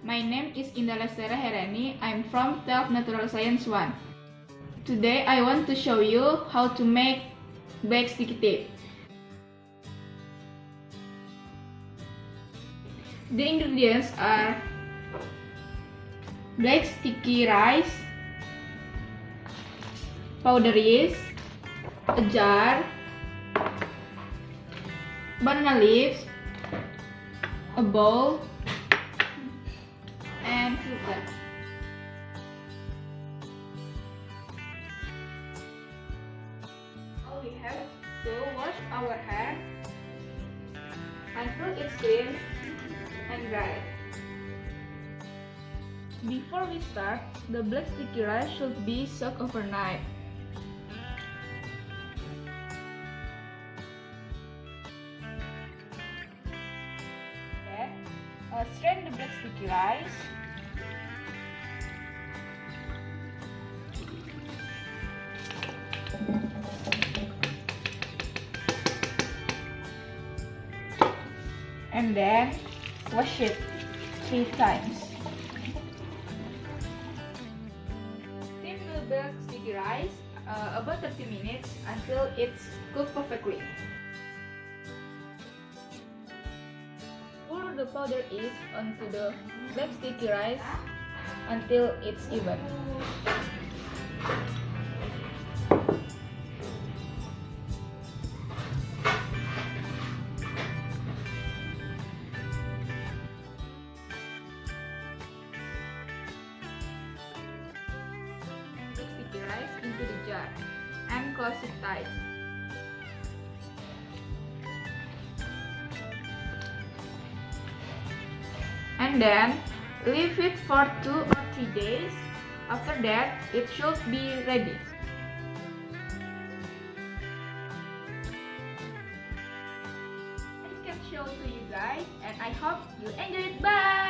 My name is Indah Lestari. I'm from 12 Natural Science 1. Today I want to show you how to make black sticky tape. The ingredients are black sticky rice, powder yeast, a jar, banana leaves, a bowl, and filter. Now we have to wash our hair until it's clean and dry. Before we start, the black sticky rice should be soaked overnight. Then, strain the black sticky rice. And then wash it 3 times. Steam the black sticky rice about 30 minutes until it's cooked perfectly. Pour the powder yeast onto the black sticky rice until it's even. Sticky rice into the jar and close it tight. And then leave it for 2 or 3 days. After that, it should be ready. I can show to you guys, and I hope you enjoy it. Bye!